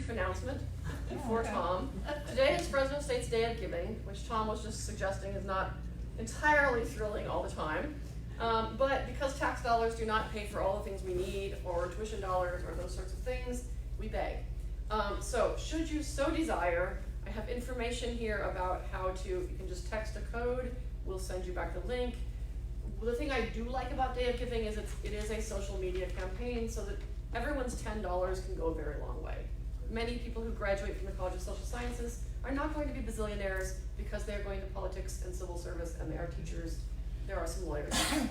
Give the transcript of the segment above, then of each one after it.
brief announcement for Tom. Today is Fresno State's Day of Giving, which Tom was just suggesting is not entirely thrilling all the time. But because tax dollars do not pay for all the things we need, or tuition dollars, or those sorts of things, we beg. So should you so desire, I have information here about how to, you can just text a code, we'll send you back the link. The thing I do like about Day of Giving is it is a social media campaign, so that everyone's $10 can go a very long way. Many people who graduate from the College of Social Sciences are not going to be bazillionaires because they're going to politics and civil service, and they are teachers. There are some lawyers. And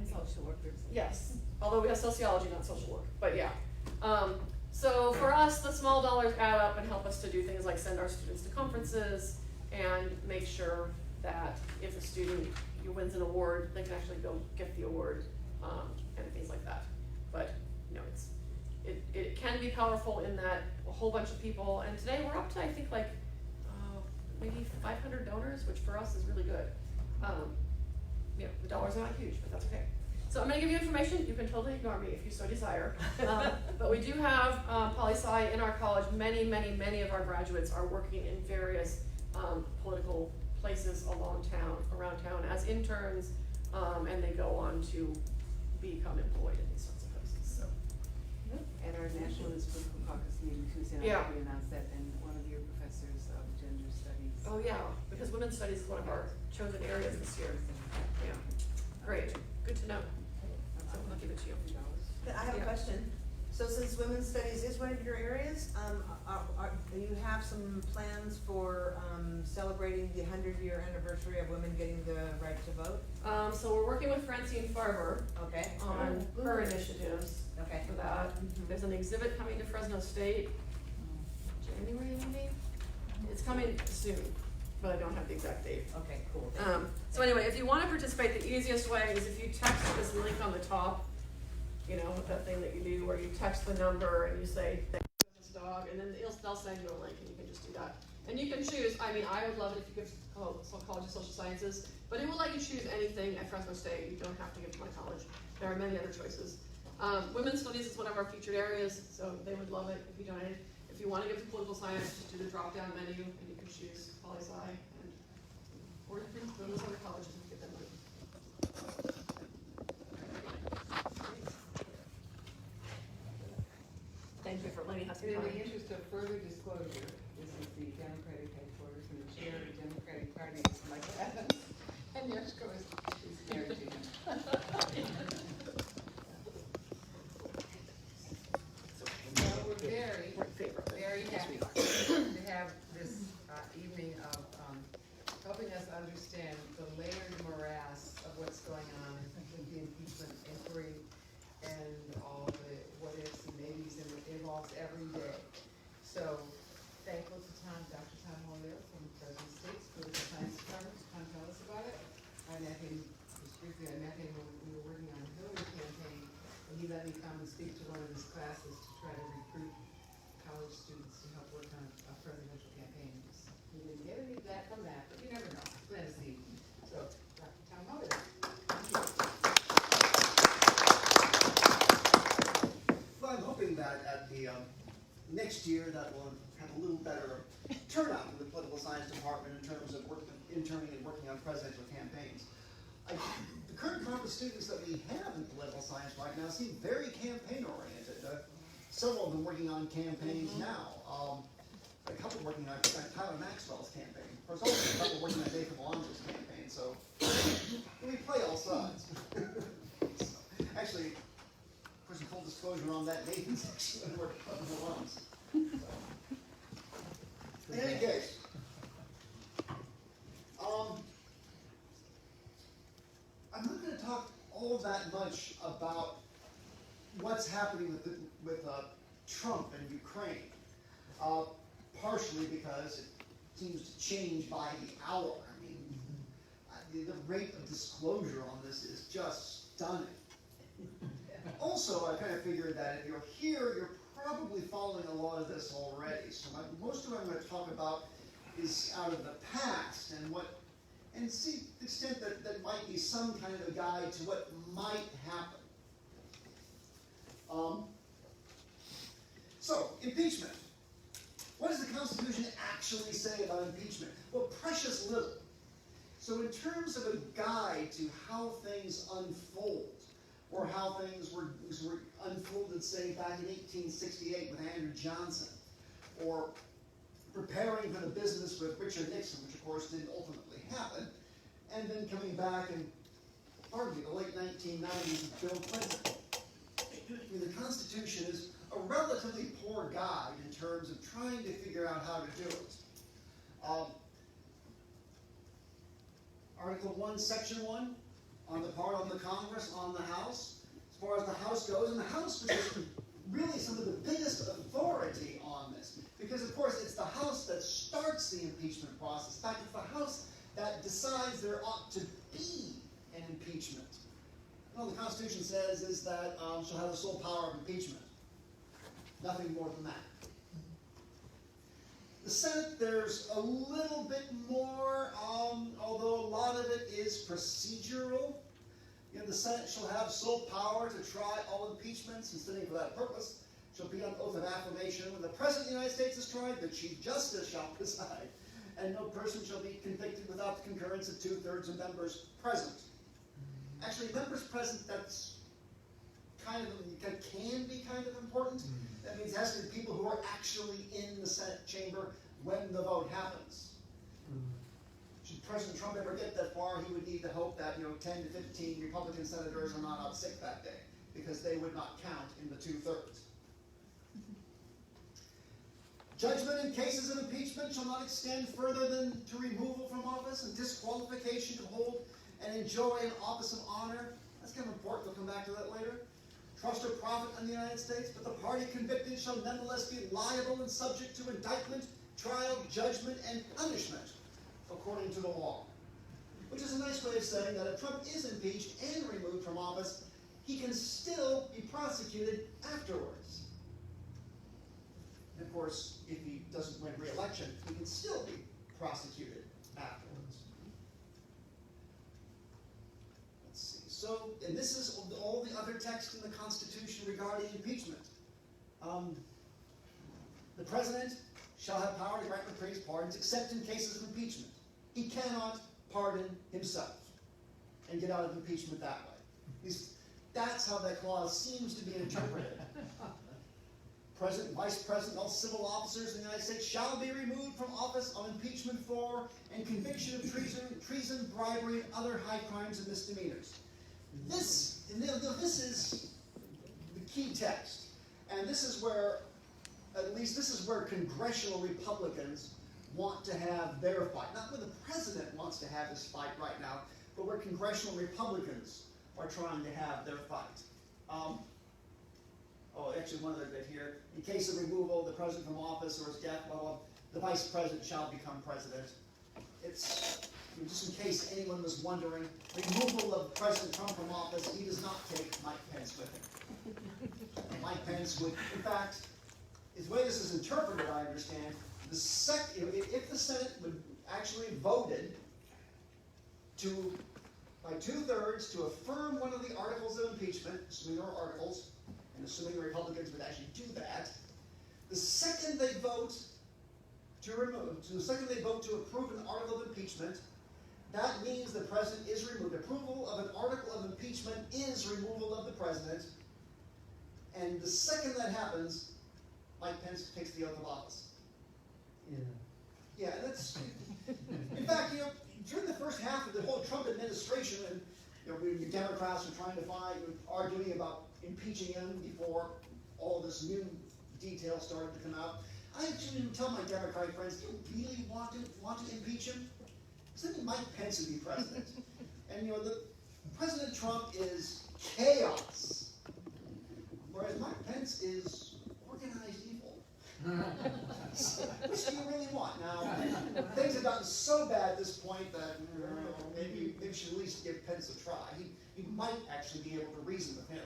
social workers. Yes, although we have sociology, not social work, but yeah. So for us, the small dollars add up and help us to do things like send our students to conferences and make sure that if a student wins an award, they can actually go get the award, and things like that. But you know, it can be powerful in that a whole bunch of people, and today we're up to, I think, like maybe 500 donors, which for us is really good. You know, the dollars are not huge, but that's okay. So I'm going to give you information. You can totally ignore me if you so desire. But we do have poli-sci in our college. Many of our graduates are working in various political places around town as interns, and they go on to become employed in these sorts of places. So. At our National Political Caucus meeting Tuesday night, we announced that, and one of your professors of gender studies. Oh yeah, because women's studies is one of our chosen areas this year. Yeah, great, good to know. So I'll give it to you. I have a question. So since women's studies is one of your areas, do you have some plans for celebrating the 100-year anniversary of women getting the right to vote? So we're working with Francine Farber on her initiatives for that. There's an exhibit coming to Fresno State, January maybe? It's coming soon, but I don't have the exact date. Okay, cool. So anyway, if you want to participate, the easiest way is if you text this link on the top, you know, with that thing that you do where you text the number and you say, thank you for this dog, and then they'll send you a link and you can just do that. And you can choose, I mean, I would love it if you give College of Social Sciences, but it will let you choose anything at Fresno State. You don't have to give to my college. There are many other choices. Women's studies is one of our featured areas, so they would love it if you donated. If you want to give to political science, just do the drop-down menu and you can choose poli-sci, or you can go to those other colleges and get them money. Thank you for letting us In the interest of further disclosure, this is the Democratic headquarters, and the chair of the Democratic Party is Michael Evans, and Yoshko is married to him. So we're very happy to have this evening of helping us understand the layered morass of what's going on with the impeachment inquiry and all the what ifs and maybes, and it evolves every day. So thankful to Dr. Tom Holyoke from Fresno State School of Science Department to come tell us about it. I met him when we were working on the Hillary campaign, and he let me come and speak to one of his classes to try to recruit college students to help work on a presidential campaign. We didn't get any of that from that, but you never know. Plant a seed. So, Dr. Tom Holyoke. Well, I'm hoping that at the next year that we'll have a little better turnout in the political science department in terms of interning and working on presidential campaigns. The current crop of students that we have in political science right now seem very campaign-oriented. Several of them working on campaigns now. A couple working on Tyler Maxwell's campaign. There's also a couple working on Dave Alonzo's campaign. So we play all sides. So, actually, for some full disclosure on that, Nathan's actually working on the ones. So. In any case, I'm not going to talk all that much about what's happening with Trump and Ukraine, partially because it seems to change by the hour. I mean, the rate of disclosure on this is just stunning. Also, I kind of figured that if you're here, you're probably following a lot of this already. So most of what I'm going to talk about is out of the past and see the extent that might be some kind of a guide to what might happen. So, impeachment. What does the Constitution actually say about impeachment? Well, precious little. So in terms of a guide to how things unfold, or how things were unfolded, say, back in 1868 with Andrew Johnson, or preparing for the business with Richard Nixon, which of course didn't ultimately happen, and then coming back in, pardon me, the late 1990s with Bill Clinton. I mean, the Constitution is a relatively poor guide in terms of trying to figure out how to do it. Article 1, Section 1, on the part of the Congress, on the House, as far as the House goes, and the House is really some of the biggest authority on this, because of course it's the House that starts the impeachment process. In fact, it's the House that decides there ought to be an impeachment. All the Constitution says is that shall have the sole power of impeachment. Nothing more than that. The Senate, there's a little bit more, although a lot of it is procedural. You know, the Senate shall have sole power to try all impeachments, and sitting for that purpose shall be on oath of affirmation. When the President of the United States is tried, the Chief Justice shall preside, and no person shall be convicted without the concurrence of 2/3 of members present. Actually, members present, that's kind of, can be kind of important. That means it has to be people who are actually in the Senate chamber when the vote happens. Should President Trump ever get that far, he would need to hope that 10 to 15 Republican senators are not out sick that day, because they would not count in the 2/3. Judgment in cases of impeachment shall not extend further than to removal from office and disqualification to hold and enjoy an office of honor. That's kind of important. We'll come back to that later. Trust or profit in the United States, but the party convicted shall nonetheless be liable and subject to indictment, trial, judgment, and punishment according to the law. Which is a nice way of saying that if Trump is impeached and removed from office, he can still be prosecuted afterwards. And of course, if he doesn't win re-election, he can still be prosecuted afterwards. Let's see. So, and this is all the other text in the Constitution regarding impeachment. The President shall have power to grant reprieves, pardons, except in cases of impeachment. He cannot pardon himself and get out of impeachment that way. That's how that clause seems to be interpreted. President, Vice President, all civil officers in the United States shall be removed from office on impeachment for and conviction of treason, bribery, and other high crimes and misdemeanors. This is the key text, and this is where, at least this is where congressional Republicans want to have their fight. Not where the President wants to have his fight right now, but where congressional Republicans are trying to have their fight. Actually, one other bit here. In case of removal of the President from office or his death, the Vice President shall become President. It's, just in case anyone was wondering, removal of President Trump from office, he does not take Mike Pence with him. Mike Pence would, in fact, the way this is interpreted, I understand, if the Senate would actually voted by 2/3 to affirm one of the articles of impeachment, assuming there are articles, and assuming the Republicans would actually do that, the second they vote to approve an article of impeachment, that means the President is removed. Approval of an article of impeachment is removal of the President, and the second that happens, Mike Pence takes the oath of office. Yeah, that's, in fact, during the first half of the whole Trump administration, and the Democrats were trying to arguing about impeaching him before all this new detail started to come out. I actually didn't tell my Democratic friends, do you really want to impeach him? Because then Mike Pence would be president. And President Trump is chaos, whereas Mike Pence is organized evil. Which do you really want? Now, things have gotten so bad at this point that maybe we should at least give Pence a try. He might actually be able to reason with him.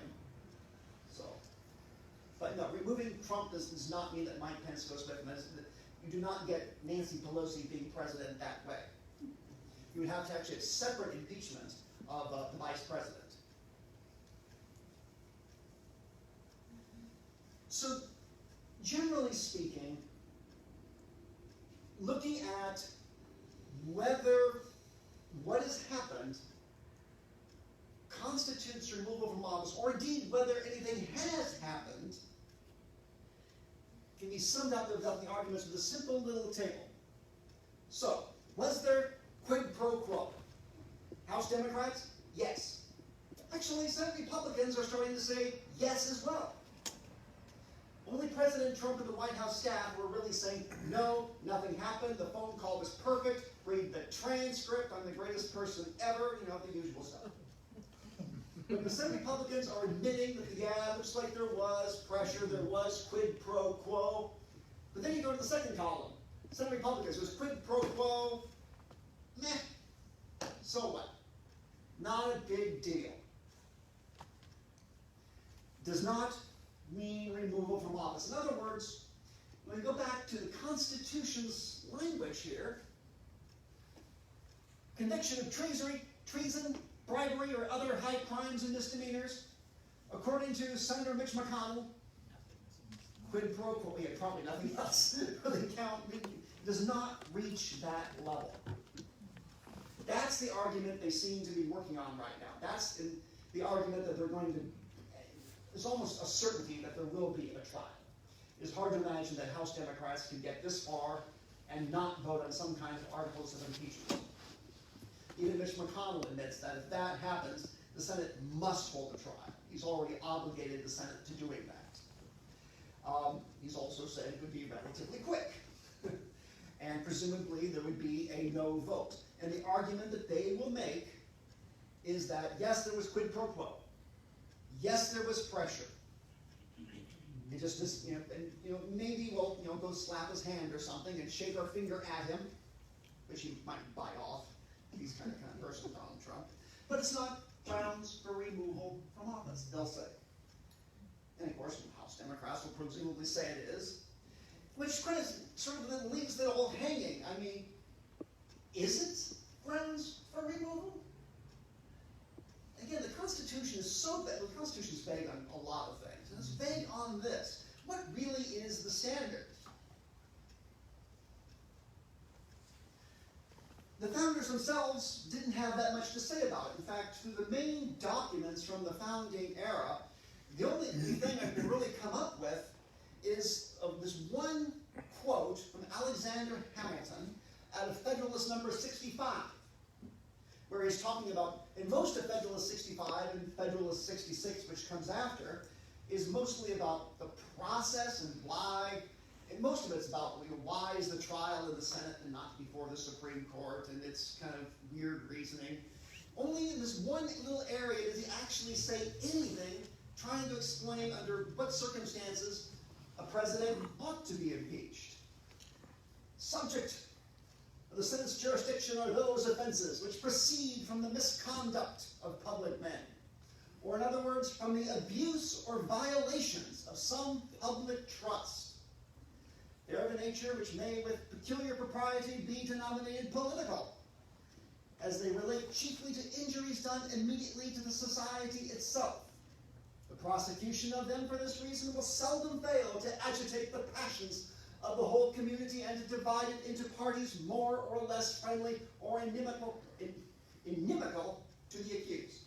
But no, removing Trump does not mean that Mike Pence goes with him. You do not get Nancy Pelosi being president that way. You would have to actually have separate impeachment of the vice president. So, generally speaking, looking at whether what has happened constitutes removal from office, or indeed whether anything has happened, can be summed up without the arguments with a simple little table. So, was there quid pro quo? House Democrats? Yes. Actually, Senate Republicans are starting to say yes as well. Only President Trump and the White House staff were really saying, no, nothing happened, the phone call was perfect, read the transcript, I'm the greatest person ever, the usual stuff. But the Senate Republicans are admitting that, yeah, looks like there was pressure, there was quid pro quo. But then you go to the second column. Senate Republicans, was quid pro quo, meh, so what? Not a big deal. Does not mean removal from office. In other words, when we go back to the Constitution's language here, conviction of treason, bribery, or other high crimes and misdemeanors, according to Senator Mitch McConnell, quid pro quo, yeah, probably nothing else really count, does not reach that level. That's the argument they seem to be working on right now. That's the argument that they're going to, there's almost a certainty that there will be a trial. It's hard to imagine that House Democrats can get this far and not vote on some kind of articles of impeachment. Even Mitch McConnell admits that if that happens, the Senate must hold a trial. He's already obligated the Senate to doing that. He's also said it would be relatively quick. And presumably there would be a no vote. And the argument that they will make is that, yes, there was quid pro quo. Yes, there was pressure. It just, maybe we'll, go slap his hand or something and shake our finger at him, which he might bite off. He's kind of person, Donald Trump. But it's not grounds for removal from office, they'll say. And of course, House Democrats will presumably say it is, which kind of sort of then leaves it all hanging. I mean, is it grounds for removal? Again, the Constitution is so vague. The Constitution is vague on a lot of things, and it's vague on this. What really is the standard? The founders themselves didn't have that much to say about it. In fact, through the main documents from the founding era, the only thing I can really come up with is this one quote from Alexander Hamilton out of Federalist number 65, where he's talking about, in most of Federalist 65 and Federalist 66, which comes after, is mostly about the process and why. And most of it's about why is the trial in the Senate and not before the Supreme Court, and it's kind of weird reasoning. Only in this one little area does he actually say anything trying to explain under what circumstances a president ought to be impeached. Subject of the Senate's jurisdiction are those offenses which proceed from the misconduct of public men, or in other words, from the abuse or violations of some public trust. They are of a nature which may with peculiar propriety be denominated political, as they relate chiefly to injuries done immediately to the society itself. The prosecution of them for this reason will seldom fail to agitate the passions of the whole community and to divide it into parties more or less friendly or inimical to the accused.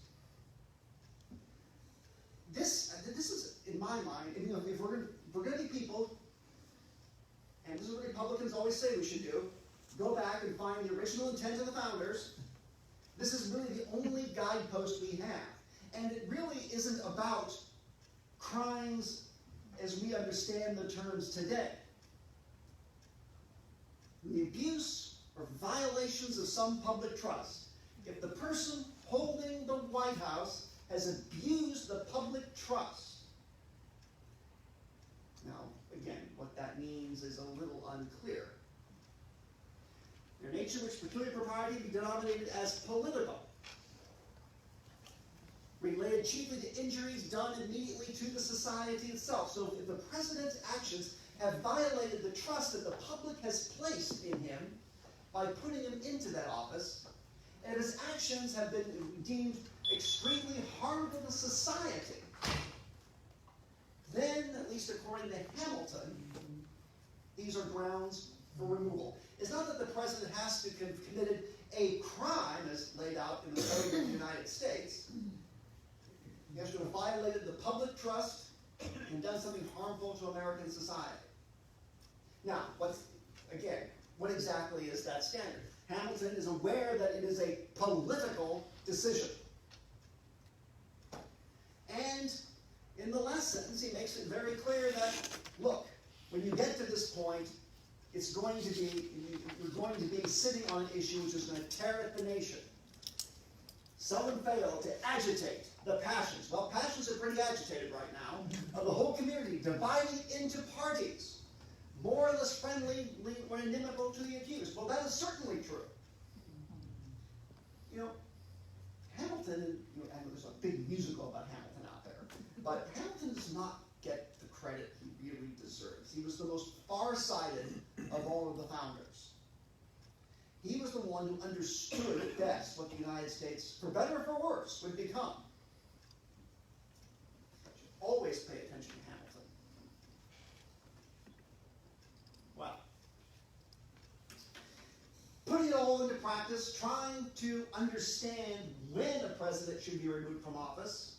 This is, in my mind, if we're going to be people, and this is what Republicans always say we should do, go back and find the original intent of the founders. This is really the only guidepost we have. And it really isn't about crimes as we understand the terms today. The abuse or violations of some public trust. If the person holding the White House has abused the public trust. Now, again, what that means is a little unclear. Their nature which peculiar propriety be denominated as political, related chiefly to injuries done immediately to the society itself. So if the president's actions have violated the trust that the public has placed in him by putting him into that office, and his actions have been deemed extremely harmful to society, then, at least according to Hamilton, these are grounds for removal. It's not that the president has to have committed a crime as laid out in the Code of the United States. He has to have violated the public trust and done something harmful to American society. Now, what exactly is that standard? Hamilton is aware that it is a political decision. And in the last sentence, he makes it very clear that, look, when you get to this point, you're going to be sitting on an issue which is going to tear at the nation. Seldom fail to agitate the passions. Well, passions are pretty agitated right now, of the whole community, dividing into parties, more or less friendly or inimical to the accused. Well, that is certainly true. You know, Hamilton, and there's a big musical about Hamilton out there, but Hamilton does not get the credit he really deserves. He was the most far-sighted of all of the founders. He was the one who understood best what the United States, for better or for worse, would become. You should always pay attention to Hamilton. Well, putting it all into practice, trying to understand when a president should be removed from office.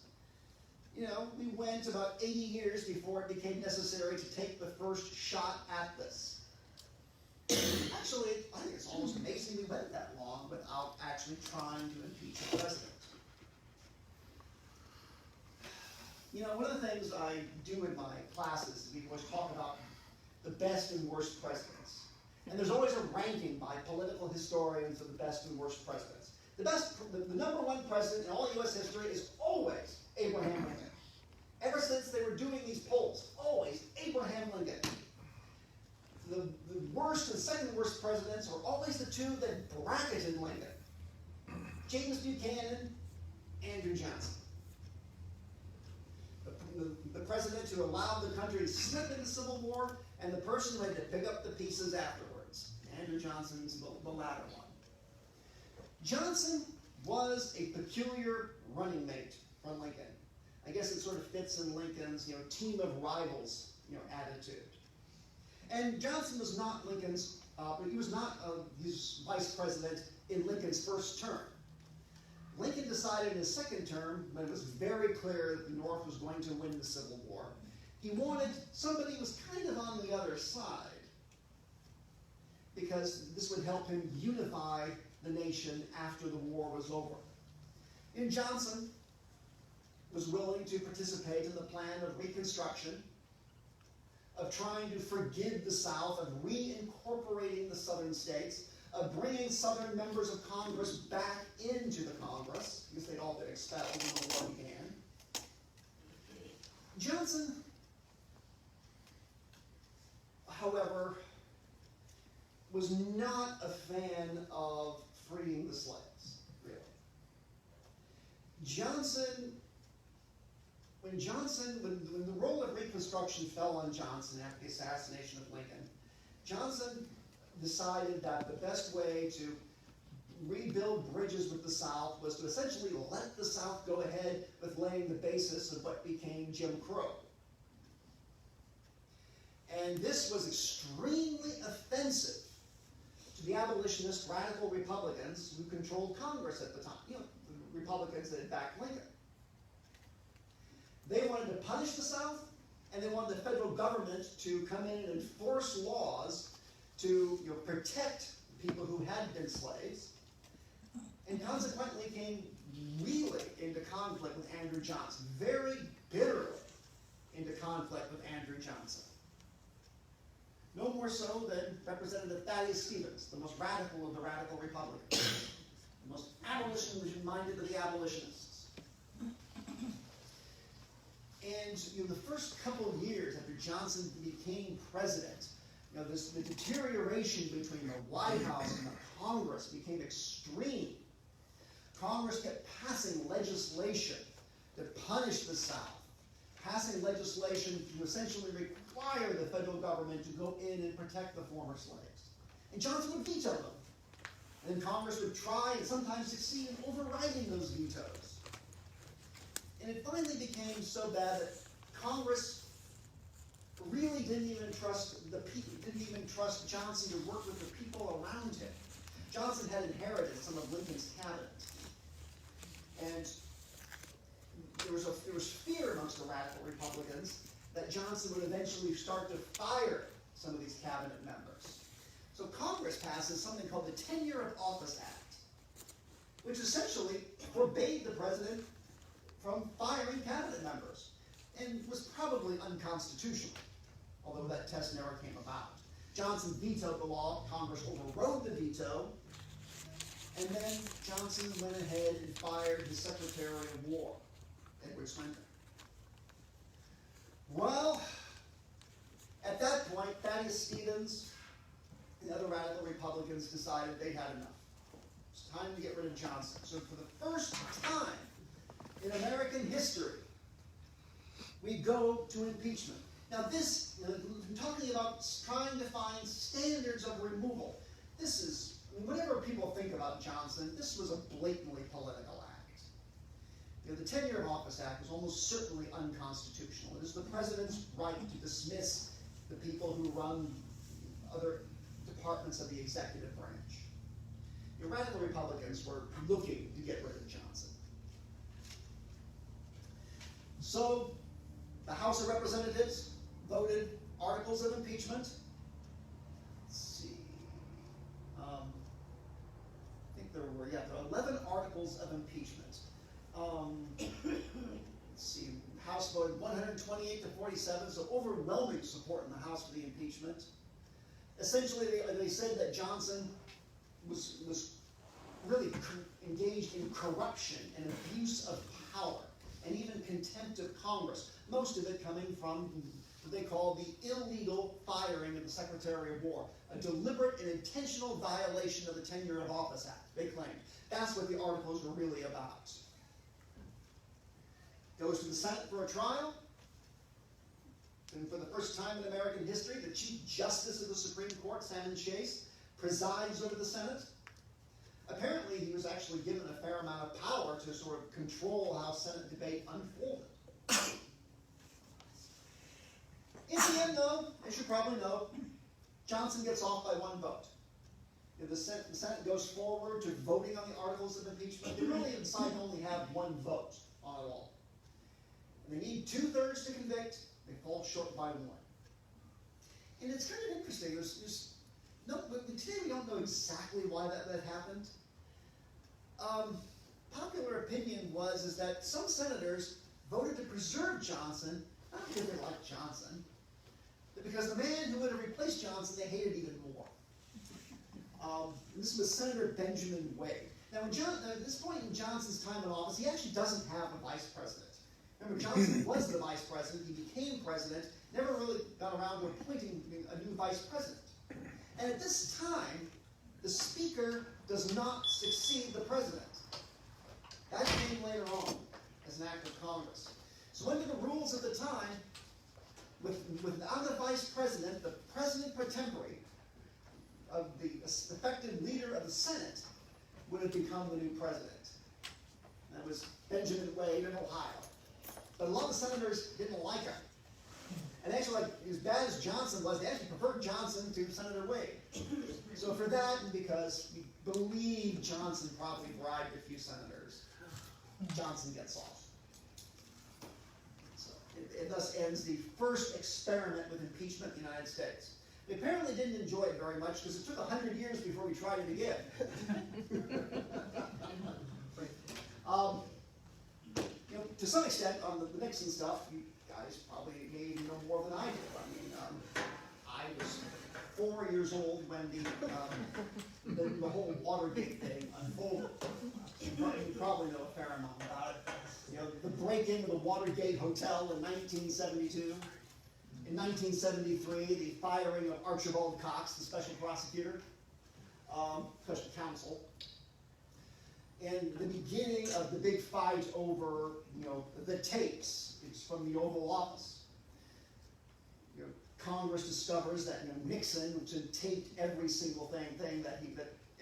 You know, we went about 80 years before it became necessary to take the first shot at this. Actually, I think it's almost amazing we went that long without actually trying to impeach a president. You know, one of the things I do in my classes is we always talk about the best and worst presidents. And there's always a ranking by political historians of the best and worst presidents. The number one president in all U.S. history is always Abraham Lincoln. Ever since they were doing these polls, always Abraham Lincoln. The worst and second worst presidents are always the two that bracketed Lincoln. James Buchanan, Andrew Johnson. The president who allowed the country to slip into civil war, and the person who had to pick up the pieces afterwards. Andrew Johnson's the latter one. Johnson was a peculiar running mate for Lincoln. I guess it sort of fits in Lincoln's, team of rivals, attitude. And Johnson was not Lincoln's, he was not his vice president in Lincoln's first term. Lincoln decided in his second term, when it was very clear that the North was going to win the Civil War, he wanted somebody who was kind of on the other side, because this would help him unify the nation after the war was over. And Johnson was willing to participate in the plan of Reconstruction, of trying to forgive the South, of reincorporating the Southern states, of bringing Southern members of Congress back into the Congress, because they'd all been expelled when the war began. Johnson, however, was not a fan of freeing the slaves, really. When the role of Reconstruction fell on Johnson after the assassination of Lincoln, Johnson decided that the best way to rebuild bridges with the South was to essentially let the South go ahead with laying the basis of what became Jim Crow. And this was extremely offensive to the abolitionist radical Republicans who controlled Congress at the time, the Republicans that had backed Lincoln. They wanted to punish the South, and they wanted the federal government to come in and enforce laws to protect people who had been slaves, and consequently came really into conflict with Andrew Johnson, very bitterly into conflict with Andrew Johnson. No more so than Representative Thaddeus Stevens, the most radical of the radical Republicans, the most abolition-minded of the abolitionists. And the first couple of years after Johnson became president, the deterioration between the White House and the Congress became extreme. Congress kept passing legislation to punish the South, passing legislation to essentially require the federal government to go in and protect the former slaves. And Johnson would veto them. And then Congress would try and sometimes succeed in overriding those vetoes. And it finally became so bad that Congress really didn't even trust the people, didn't even trust Johnson to work with the people around him. Johnson had inherited some of Lincoln's cabinet. And there was fear amongst the radical Republicans that Johnson would eventually start to fire some of these cabinet members. So Congress passes something called the Tenure of Office Act, which essentially forbade the president from firing cabinet members, and was probably unconstitutional, although that test never came about. Johnson vetoed the law, Congress overrode the veto, and then Johnson went ahead and fired his Secretary of War, Edward Swinton. Well, at that point, Thaddeus Stevens and other radical Republicans decided they had enough. It's time to get rid of Johnson. So for the first time in American history, we go to impeachment. Now this, I'm talking about trying to find standards of removal. This is, whatever people think about Johnson, this was a blatantly political act. The Tenure of Office Act was almost certainly unconstitutional. It is the president's right to dismiss the people who run other departments of the executive branch. The radical Republicans were looking to get rid of Johnson. So the House of Representatives voted articles of impeachment. Let's see. I think there were 11 articles of impeachment. Let's see. The House voted 128 to 47, so overwhelming support in the House for the impeachment. Essentially, they said that Johnson was really engaged in corruption and abuse of power, and even contempt of Congress, most of it coming from what they call the illegal firing of the Secretary of War, a deliberate and intentional violation of the Tenure of Office Act, they claimed. That's what the articles were really about. Goes to the Senate for a trial, and for the first time in American history, the Chief Justice of the Supreme Court, Salmon Chase, presides over the Senate. Apparently, he was actually given a fair amount of power to sort of control how Senate debate unfolded. In the end, though, as you probably know, Johnson gets off by one vote. If the Senate goes forward to voting on the articles of impeachment, they really decide to only have one vote on it all. And they need 2/3 to convict, they fall short by 1. And it's kind of interesting, today we don't know exactly why that happened. Popular opinion is that some senators voted to preserve Johnson, not because they liked Johnson, but because the man who would have replaced Johnson they hated even more. This was Senator Benjamin Wade. Now, at this point in Johnson's time in office, he actually doesn't have a vice president. Remember, Johnson was the vice president, he became president, never really got around to appointing a new vice president. And at this time, the Speaker does not succeed the President. That came later on as an act of Congress. So under the rules of the time, without a Vice President, the President pro tempore of the effective leader of the Senate would have become the new President. And that was Benjamin Wade in Ohio. But a lot of senators didn't like him. And actually, like, as bad as Johnson was, they actually preferred Johnson to Senator Wade. So for that, and because we believe Johnson probably bribed a few senators, Johnson gets off. So it thus ends the first experiment with impeachment in the United States. We apparently didn't enjoy it very much because it took 100 years before we tried it again. To some extent, on the Nixon stuff, you guys probably may know more than I did. I mean, I was 4 years old when the whole Watergate thing unfolded. You probably know a fair amount about it. The break-in of the Watergate Hotel in 1972. In 1973, the firing of Archibald Cox, the special prosecutor, special counsel. And the beginning of the big fight over, the tapes. It's from the Oval Office. Congress discovers that Nixon, which had taped every single thing that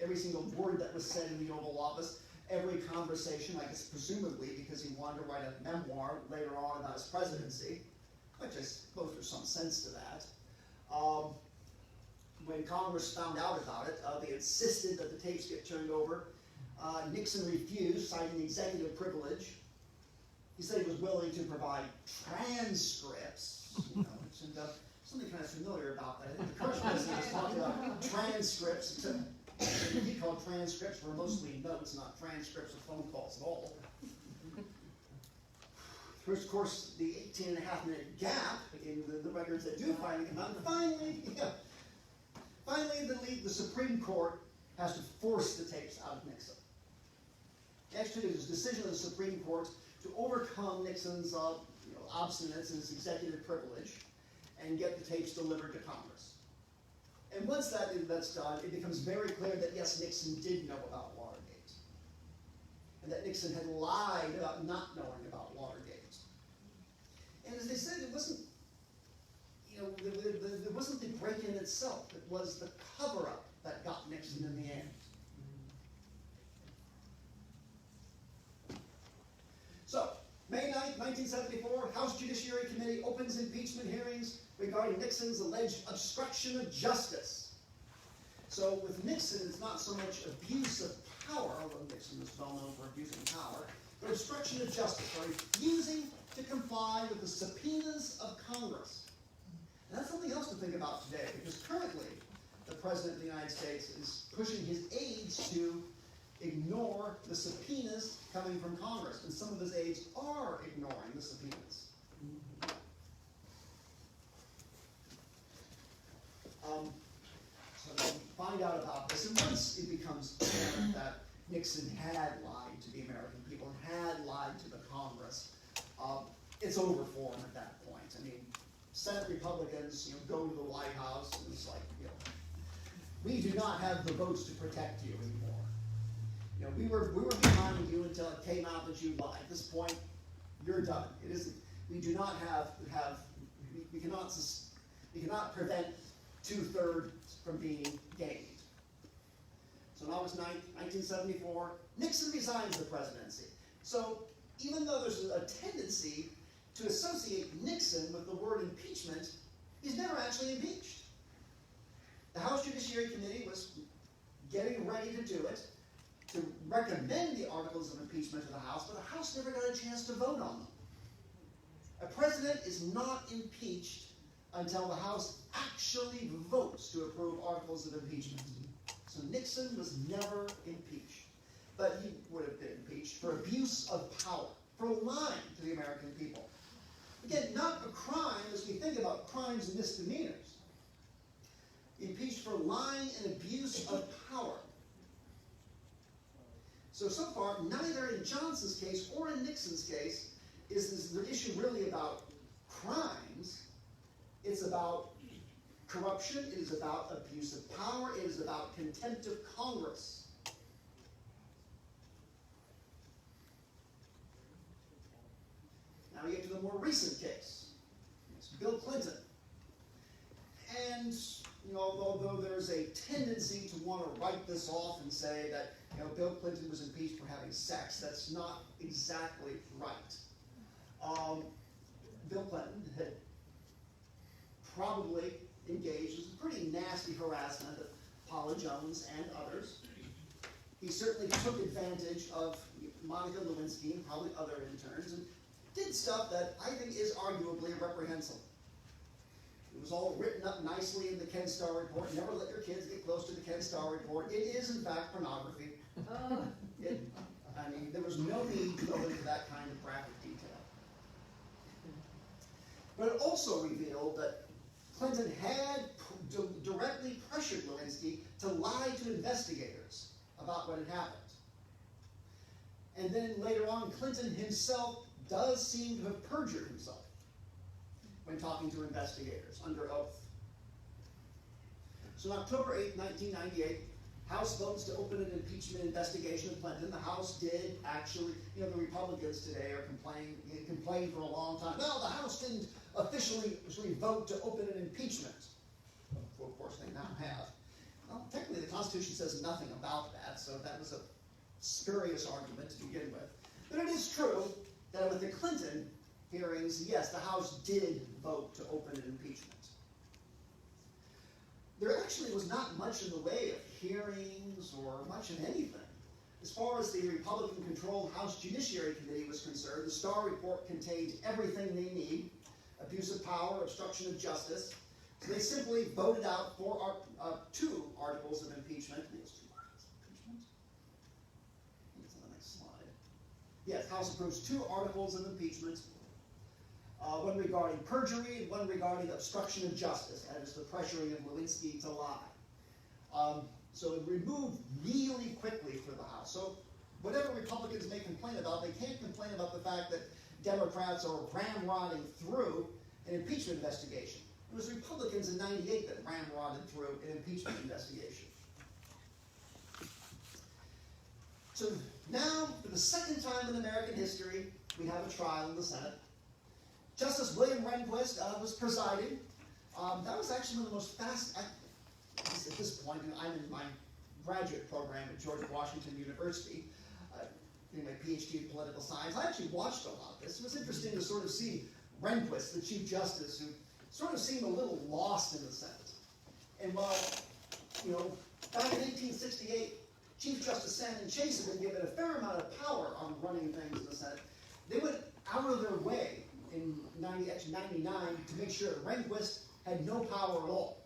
every single word that was said in the Oval Office, every conversation, I guess presumably because he wanted to write a memoir later on about his presidency, which I suppose there's some sense to that. when Congress found out about it, they insisted that the tapes get turned over. Nixon refused, citing executive privilege. He said he was willing to provide transcripts, and something kind of familiar about that. I think the first president was talking about transcripts, except he called transcripts were mostly notes, not transcripts of phone calls at all. First, of course, the 18.5-minute gap in the records that do finally come out, and finally the Supreme Court has to force the tapes out of Nixon. Next to it is a decision of the Supreme Court to overcome Nixon's obstinance and his executive privilege and get the tapes delivered to Congress. And once that's done, it becomes very clear that yes, Nixon did know about Watergate. And that Nixon had lied about not knowing about Watergate. And as they said, it wasn't, it wasn't the break-in itself, it was the cover-up that got Nixon in the end. So, May 9th, 1974, House Judiciary Committee opens impeachment hearings regarding Nixon's alleged obstruction of justice. So with Nixon, it's not so much abuse of power, although Nixon was well known for abusing power, but obstruction of justice, or refusing to comply with the subpoenas of Congress. And that's something else to think about today, because currently, the President of the United States is pushing his aides to ignore the subpoenas coming from Congress, and some of his aides are ignoring the subpoenas. So we find out about this, and once it becomes apparent that Nixon had lied to the American people and had lied to the Congress, it's over for him at that point. I mean, Senate Republicans, go to the White House, and it's like, we do not have the votes to protect you anymore. We were behind you until it came out that you lied. At this point, you're done. It isn't. We do not we cannot prevent 2/3 from being gained. So on August 9th, 1974, Nixon resigns the presidency. So even though there's a tendency to associate Nixon with the word impeachment, he's never actually impeached. The House Judiciary Committee was getting ready to do it, to recommend the articles of impeachment to the House, but the House never got a chance to vote on them. A president is not impeached until the House actually votes to approve articles of impeachment. So Nixon was never impeached, but he would have been impeached for abuse of power, for lying to the American people. Again, not a crime as we think about crimes and misdemeanors. Impeached for lying and abuse of power. So far, neither in Johnson's case or in Nixon's case is the issue really about crimes. It's about corruption. It is about abuse of power. It is about contempt of Congress. Now we get to the more recent case. It's Bill Clinton. And although there's a tendency to want to write this off and say that Bill Clinton was impeached for having sex, that's not exactly right. Bill Clinton had probably engaged in some pretty nasty harassment of Paula Jones and others. He certainly took advantage of Monica Lewinsky and probably other interns and did stuff that I think is arguably reprehensible. It was all written up nicely in the Ken Starr report. Never let your kids get close to the Ken Starr report. It is, in fact, pornography. There was no need to go into that kind of graphic detail. But it also revealed that Clinton had directly pressured Lewinsky to lie to investigators about what had happened. And then later on, Clinton himself does seem to have perjured himself when talking to investigators under oath. So on October 8, 1998, House votes to open an impeachment investigation of Clinton. The House did actually, the Republicans today are complained for a long time. Well, the House didn't officially vote to open an impeachment. Well, of course, they now have. Well, technically, the Constitution says nothing about that, so that was a spurious argument to begin with. But it is true that with the Clinton hearings, yes, the House did vote to open an impeachment. There there actually was not much in the way of hearings or much of anything. As far as the Republican-controlled House Judiciary Committee was concerned, the Starr report contained everything they need: abuse of power, obstruction of justice. So they simply voted out two articles of impeachment. There's 2 articles of impeachment. That's on the next slide. Yes, House approves 2 articles of impeachment. One regarding perjury and one regarding obstruction of justice, that is the pressuring of Lewinsky to lie. So it removed really quickly for the House. So whatever Republicans may complain about, they can't complain about the fact that Democrats are ramrodding through an impeachment investigation. It was Republicans in '98 that ramrodded through an impeachment investigation. So now, for the second time in American history, we have a trial in the Senate. Justice William Rehnquist was presiding. That was actually one of the most at this point, I'm in my graduate program at George Washington University, getting my PhD in political science. I actually watched a lot of this. It was interesting to sort of see Rehnquist, the Chief Justice, who sort of seemed a little lost in the Senate. And while, back in 1868, Chief Justice Salmon Chase had been given a fair amount of power on running things in the Senate, they went out of their way in 99 to make sure that Rehnquist had no power at all.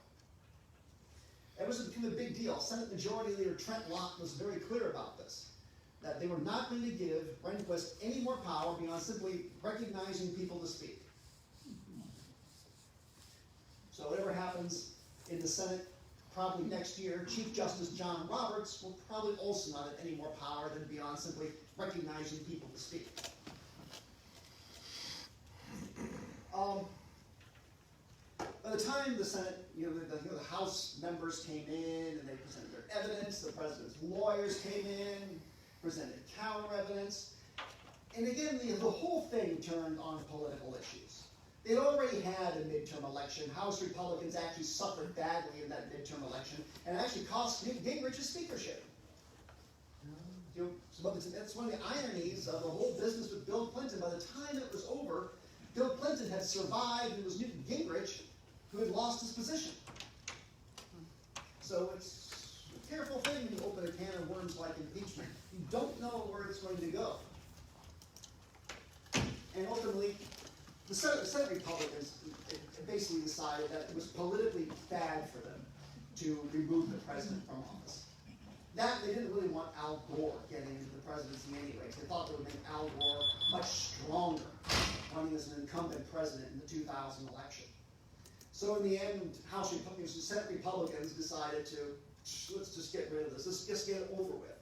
It became a big deal. Senate Majority Leader Trent Lott was very clear about this, that they were not going to give Rehnquist any more power beyond simply recognizing people to speak. So whatever happens in the Senate probably next year, Chief Justice John Roberts will probably also not have any more power than beyond simply recognizing people to speak. By the time the Senate, the House members came in and they presented their evidence, the president's lawyers came in, presented counter evidence, and again, the whole thing turned on political issues. They'd already had a midterm election. House Republicans actually suffered badly in that midterm election, and it actually cost Gingrich his speakership. That's one of the ironies of the whole business with Bill Clinton. By the time it was over, Bill Clinton had survived, and it was Newt Gingrich who had lost his position. So it's a careful thing when you open a can of worms like impeachment. You don't know where it's going to go. And ultimately, the Senate Republicans basically decided that it was politically bad for them to remove the president from office. That, they didn't really want Al Gore getting into the presidency anyway. They thought it would make Al Gore much stronger running as an incumbent president in the 2000 election. So in the end, Senate Republicans decided to, let's just get rid of this. Let's just get it over with.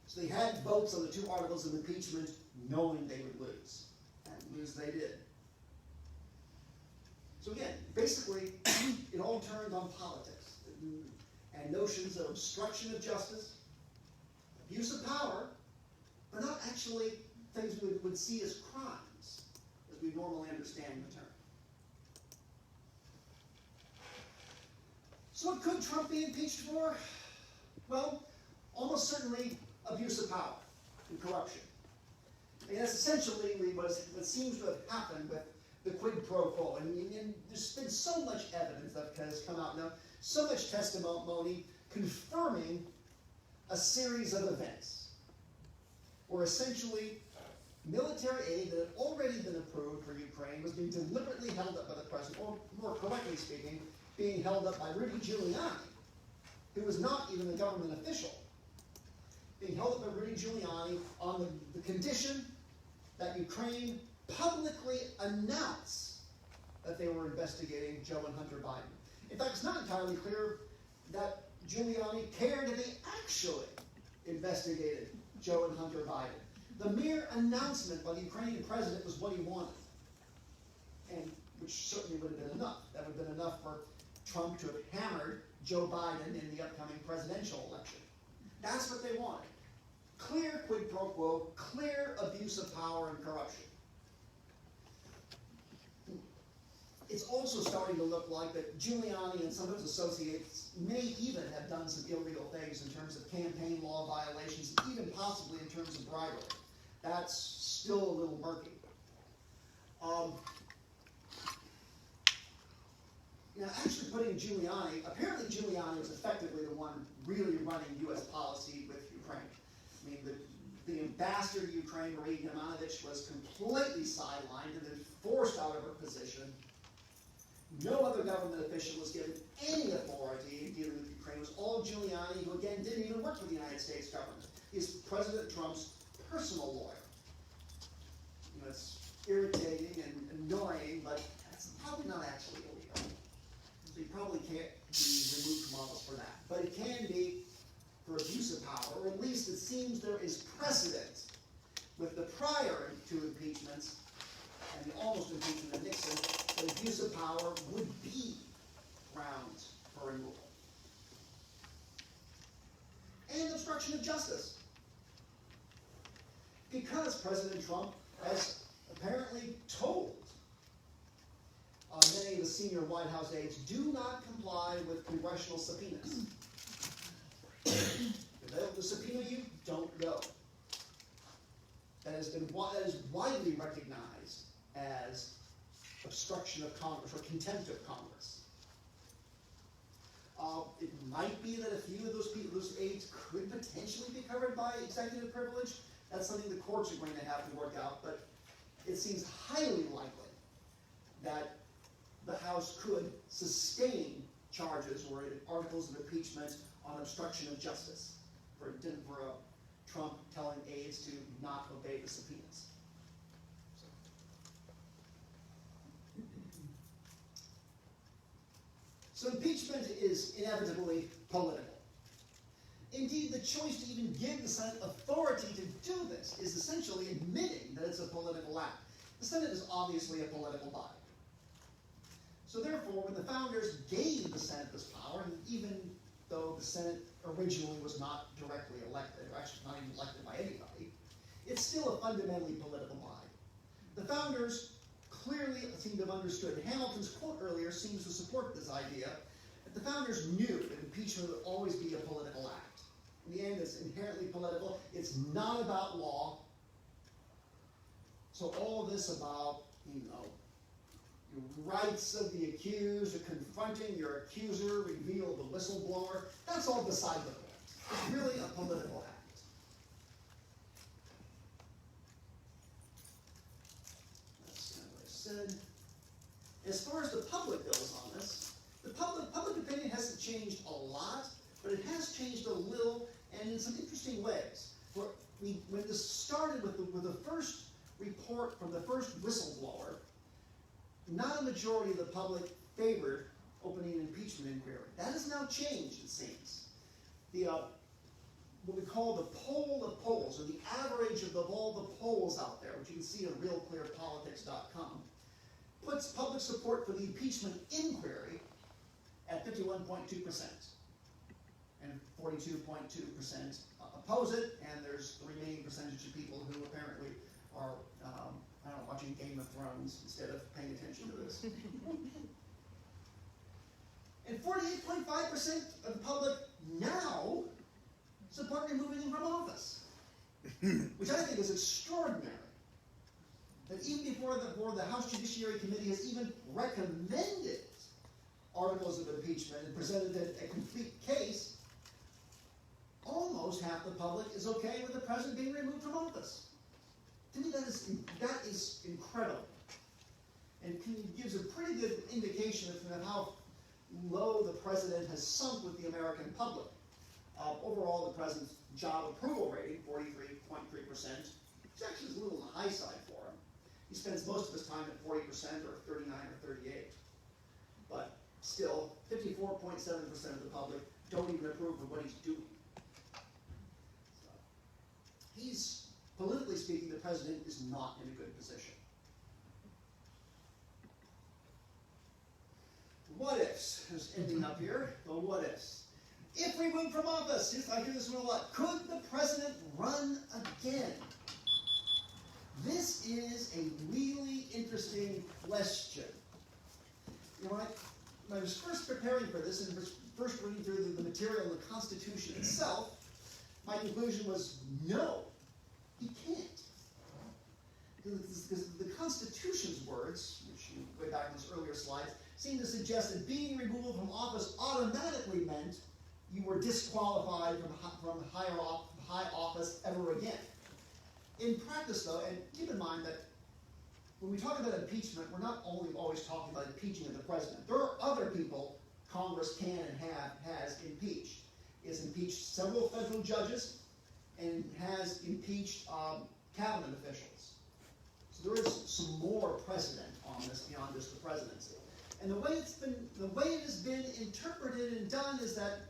So they had votes on the 2 articles of impeachment knowing they would lose. And lose they did. So again, basically, it all turned on politics and notions of obstruction of justice, abuse of power, but not actually things we would see as crimes, as we normally understand the term. So what could Trump be impeached for? Well, almost certainly abuse of power and corruption. And that's essentially what seems to have happened with the quid pro quo. And there's been so much evidence that has come out now, so much testimony confirming a series of events where essentially military aid that had already been approved for Ukraine was being deliberately held up by the president, or more correctly speaking, being held up by Rudy Giuliani, who was not even a government official, being held up by Rudy Giuliani on the condition that Ukraine publicly announce that they were investigating Joe and Hunter Biden. In fact, it's not entirely clear that Giuliani cared if they actually investigated Joe and Hunter Biden. The mere announcement by the Ukrainian president was what he wanted, and which certainly would have been enough. That would have been enough for Trump to have hammered Joe Biden in the upcoming presidential election. That's what they wanted. Clear quid pro quo, clear abuse of power and corruption. It's also starting to look like that Giuliani and some of his associates may even have done some illegal things in terms of campaign law violations, even possibly in terms of bribery. That's still a little murky. Now, actually putting Giuliani, apparently Giuliani Giuliani was effectively the one really running U.S. policy with Ukraine. I mean, the ambassador to Ukraine, Marie Yamanovich, was completely sidelined and then forced out of her position. No other government official was given any authority in dealing with Ukraine. It was all Giuliani, who again didn't even work for the United States government. He's President Trump's personal lawyer. You know, it's irritating and annoying, but that's probably not actually illegal. So he probably can't be removed from office for that. But it can be for abuse of power, or at least it seems there is precedent with the prior two impeachments and the almost impeachment of Nixon, that abuse of power would be grounds for removal. And obstruction of justice. Because President Trump has apparently told many of the senior White House aides, do not comply with congressional subpoenas. If they don't subpoena you, don't go. That is widely recognized as obstruction of Congress or contempt of Congress. It might be that a few of those aides could potentially be covered by executive privilege. That's something the courts are going to have to work out, but it seems highly likely that the House could sustain charges or articles of impeachment on obstruction of justice for Trump telling aides to not obey the subpoenas. So impeachment is inevitably political. Indeed, the choice to even give the Senate authority to do this is essentially admitting that it's a political act. The Senate is obviously a political body. So therefore, when the founders gave the Senate this power, and even though the Senate originally was not directly elected, or actually not even elected by anybody, it's still a fundamentally political body. The founders clearly seem to have understood. Hamilton's quote earlier seems to support this idea that the founders knew that impeachment would always be a political act. In the end, it's inherently political. It's not about law. So all of this about, your rights of the accused, or confronting your accuser, reveal the whistleblower, that's all beside the point. It's really a political act. That's kind of what I said. As far as the public goes on this, the public opinion hasn't changed a lot, but it has changed a little, and in some interesting ways. When this started with the first report from the first whistleblower, not a majority of the public favored opening an impeachment inquiry. That has now changed, it seems. What we call the poll of polls, or the average of all the polls out there, which you can see at realclearpolitics.com, puts public support for the impeachment inquiry at 51.2%. And 42.2% oppose it, and there's the remaining percentage of people who apparently are watching Game of Thrones instead of paying attention to this. And 48.5% of the public now support removing him from office, which I think is extraordinary. That even before the House Judiciary Committee has even recommended articles of impeachment and presented a complete case, almost half the public is okay with the president being removed from office. To me, that is incredible, and gives a pretty good indication of how low the president has sunk with the American public. Overall, the president's job approval rating, 43.3%, which actually is a little on the high side for him. He spends most of his time at 40% or 39 or 38. But still, 54.7% of the public don't even approve of what he's doing. So, politically speaking, the president is not in a good position. What ifs is ending up here. The what ifs. If removed from office, I hear this one a lot. Could the president run again? This is a really interesting question. When I was first preparing for this and first reading through the material in the Constitution itself, my conclusion was no, he can't. Because the Constitution's words, which you way back in those earlier slides, seemed to suggest that being removed from office automatically meant you were disqualified from high office ever again. In practice, though, and keep in mind that when we talk about impeachment, we're not only always talking about impeaching of the president. There are other people Congress can and has impeached. It's impeached several federal judges and has impeached cabinet officials. So there is some more precedent on this beyond just the presidency. And the way it has been interpreted and done is that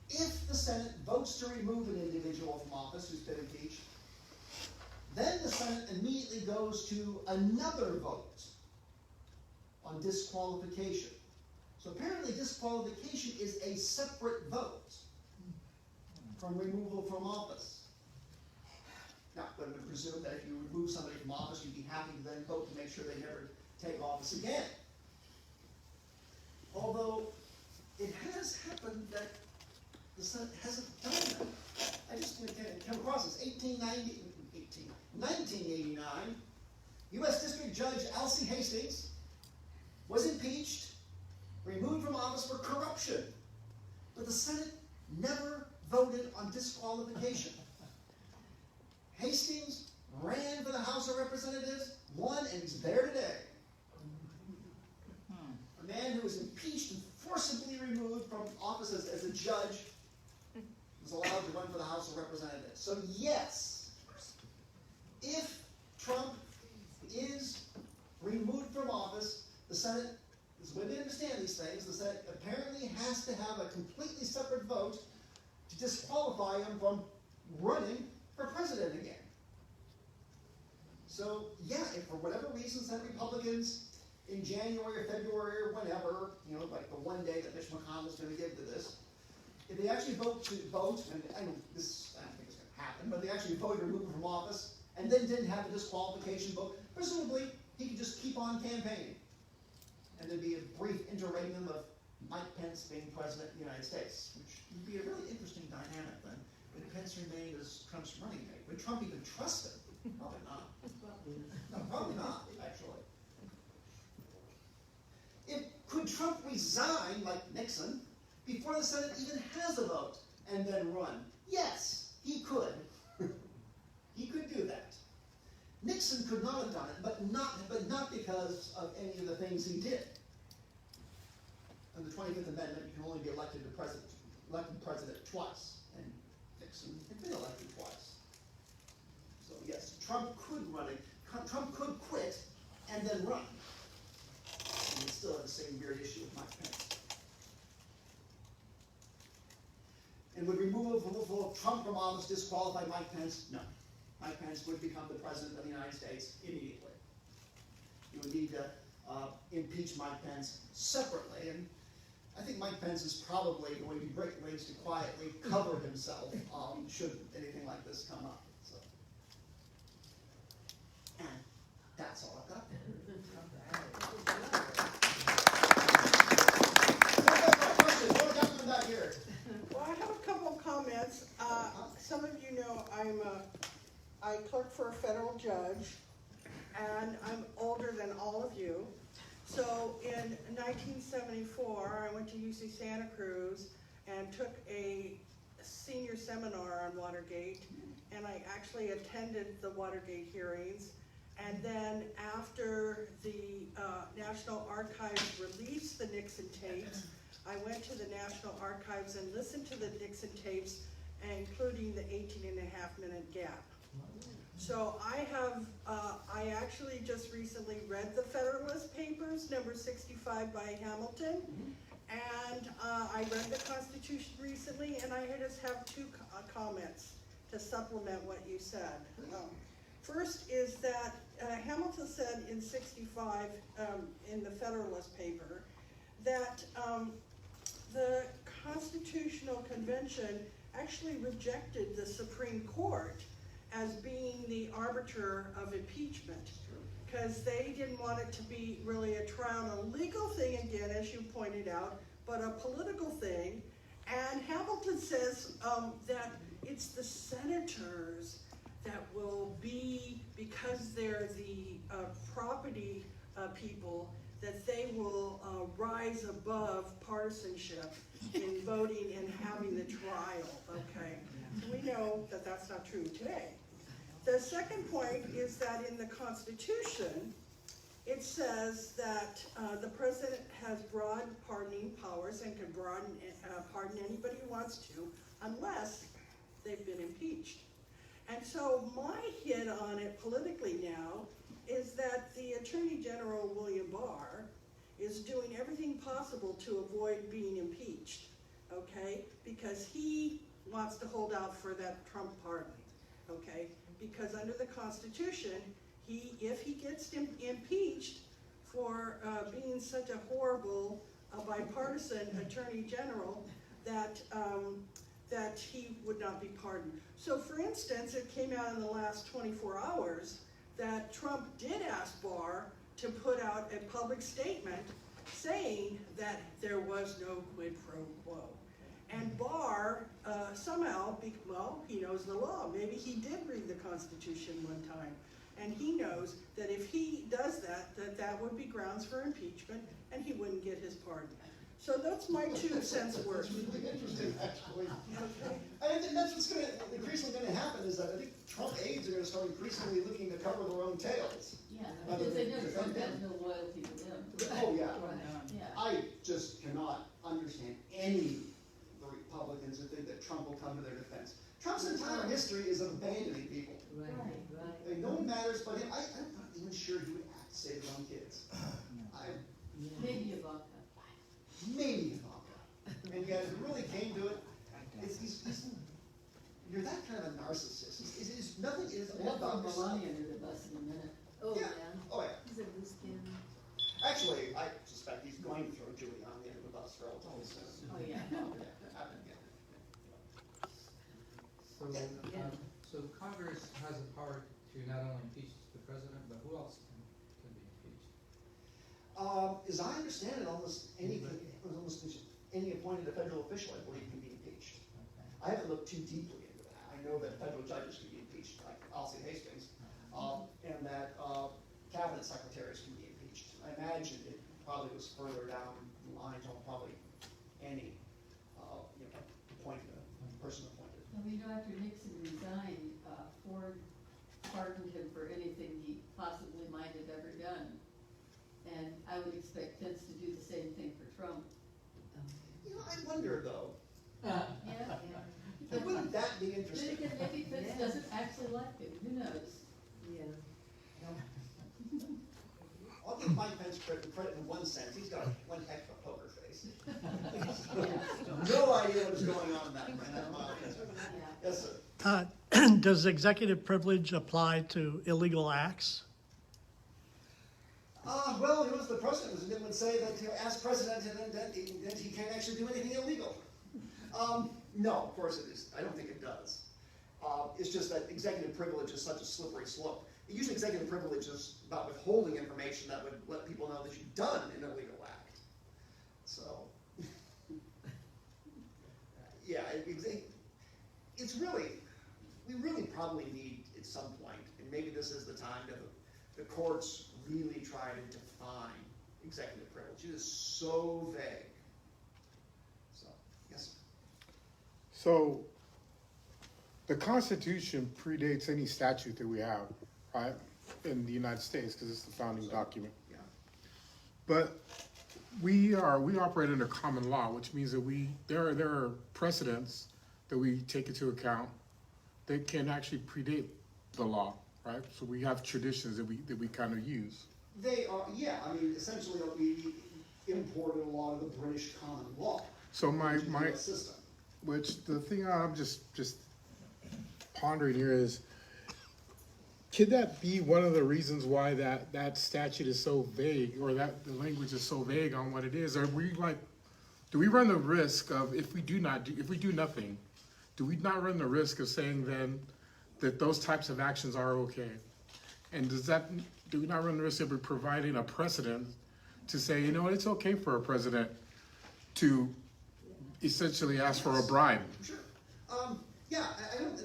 if the Senate votes to remove an individual from office who's been impeached, then the Senate immediately goes to another vote on disqualification. So apparently disqualification is a separate vote from removal from office. Now, one would presume that if you remove somebody from office, you'd be happy to then vote to make sure they never take office again. Although it has happened that the Senate hasn't done that. I just came across this 1989, U.S. District Judge Alcee Hastings was impeached, removed from office for corruption, but the Senate never voted on disqualification. Hastings ran for the House of Representatives, won, and he's there today. A man who was impeached and forcibly removed from office as a judge was allowed to run for the House of Representatives. So yes, if Trump is removed from office, the Senate, as we understand these things, the Senate apparently has to have a completely separate vote to disqualify him from running for president again. So yeah, if for whatever reason Senate Republicans in January or February or whenever, like the one day that Mitch McConnell's going to give to this, if they actually vote, and I don't think it's going to happen, but they actually voted to remove him from office, and then didn't have a disqualification vote, presumably he could just keep on campaigning. And there'd be a brief interregnum of Mike Pence being president of the United States, which would be a really interesting dynamic then. Would Pence remain as Trump's running mate? Would Trump even trust him? Probably not. No, probably not, actually. Could Trump resign, like Nixon, before the Senate even has a vote, and then run? Yes, he could. He could do that. Nixon could not have done it, but not because of any of the things he did. Under the 25th Amendment, you can only be elected president twice, and Nixon had been elected twice. So yes, Trump could run it. Trump could quit and then run. And we still have the same weird issue with Mike Pence. And would removal of Trump from office disqualify Mike Pence? No. Mike Pence would become the president of the United States immediately. You would need to impeach Mike Pence separately, and I think Mike Pence is probably going to be great ways to quietly cover himself should anything like this come up. So, and that's all I've got. Back here. Well, I have a couple of comments. Some of you know I clerk for a federal judge, and I'm older than all of you. So in 1974, I went to UC Santa Cruz and took a senior seminar on Watergate, and I actually attended the Watergate hearings. And then after the National Archives released the Nixon tapes, I went to the National Archives and listened to the Nixon tapes, including the 18.5-minute gap. So I actually just recently read the Federalist Papers, number 65 by Hamilton, and I read the Constitution recently, and I just have two comments to supplement what you said. First is that Hamilton said in 65 in the Federalist paper that the Constitutional Convention actually rejected the Supreme Court as being the arbiter of impeachment, because they didn't want it to be really a trial, a legal thing again, as you pointed out, but a political thing. And Hamilton says that it's the senators that will be, because they're the property people, that they will rise above partisanship in voting and having the trial, okay? We know that that's not true today. The second point is that in the Constitution, it says that the president has broad pardoning powers and can pardon anybody who wants to, unless they've been impeached. And so my hit on it politically now is that the Attorney General, William Barr, is doing everything possible to avoid being impeached, okay? Because he wants to hold out for that Trump pardon, okay? Because under the Constitution, if he gets impeached for being such a horrible bipartisan Attorney General, that he would not be pardoned. So for instance, it came out in the last 24 hours that Trump did ask Barr to put out a public statement saying that there was no quid pro quo. And Barr, somehow, well, he knows the law. Maybe he did read the Constitution one time. And he knows that if he does that, that would be grounds for impeachment, and he wouldn't get his pardon. So that's my 2 cents worth. It's really interesting, actually. Okay. I think that's what's increasingly going to happen is that I think Trump aides are going to start increasingly looking to cover their own tails. Yeah, rather because they than know Trump defend has them. no loyalty to them. Oh, yeah. Yeah. I just cannot understand any of the Republicans who think that Trump will come to their defense. Trump's entire history is of abandoning people. Right, I right. mean, no one matters but him. I'm not even sure he would act to save his own kids. Maybe Ivanka. Maybe Ivanka. And yet, if it really came to it, you're that kind of a narcissist. Nothing is all We'll about throw yourself. Melania under the bus in a minute. Oh, Yeah. yeah. Oh, yeah. He's a loose cannon. Actually, I suspect he's going to throw Julie on the end of the bus relatively soon. Oh, yeah. Yeah. So Congress has the power to not only impeach the president, but who else can be impeached? As I understand it, almost any appointed federal official, I believe, can be impeached. Okay. I haven't looked too deeply into that. I know that federal judges can be impeached, like Alcee Hastings, and that cabinet secretaries can be impeached. I imagine it probably was further down the line on probably any person appointed. I mean, after Nixon resigned, Ford pardoned him for anything he possibly might have ever done. And I would expect Pence to do the same thing for Trump. I wonder though. Yeah. Wouldn't that be Then interesting? again, maybe Pence doesn't actually like him, who knows? Yeah. I'll give Mike Pence credit in one sense. He's got one heck of a poker face. No idea what's going on in that man. Yeah. Yes, sir. Does executive privilege apply to illegal acts? Well, he was the president, and would say that as president, that he can't actually do anything illegal. No, of course it is. I don't think it does. It's just that executive privilege is such a slippery slope. Usually executive privilege is about withholding information that would let people know that you've done an illegal act. So, yeah, it's really, we really probably need at some point, and maybe this is the time to the courts really try to define executive privilege. It is so vague. So, yes, sir. So, the Constitution predates any statute that we have, right, in the United States, because it's the founding document. Yeah. But we operate under common law, which means that there are precedents that we take into account that can actually predate the law, right? So we have traditions that we kind of use. They are, yeah. I mean, essentially, we imported a lot of the British common law. So which is the US system. which the thing I'm just pondering here is, could that be one of the reasons why that statute is so vague, or that the language is so vague on what it is? Are we do we run the risk of, if we do nothing, do we not run the risk of saying then that those types of actions are okay? And do we not run the risk of providing a precedent to say, you know what, it's okay for a president to essentially ask for a bribe? Sure. Yeah, I don't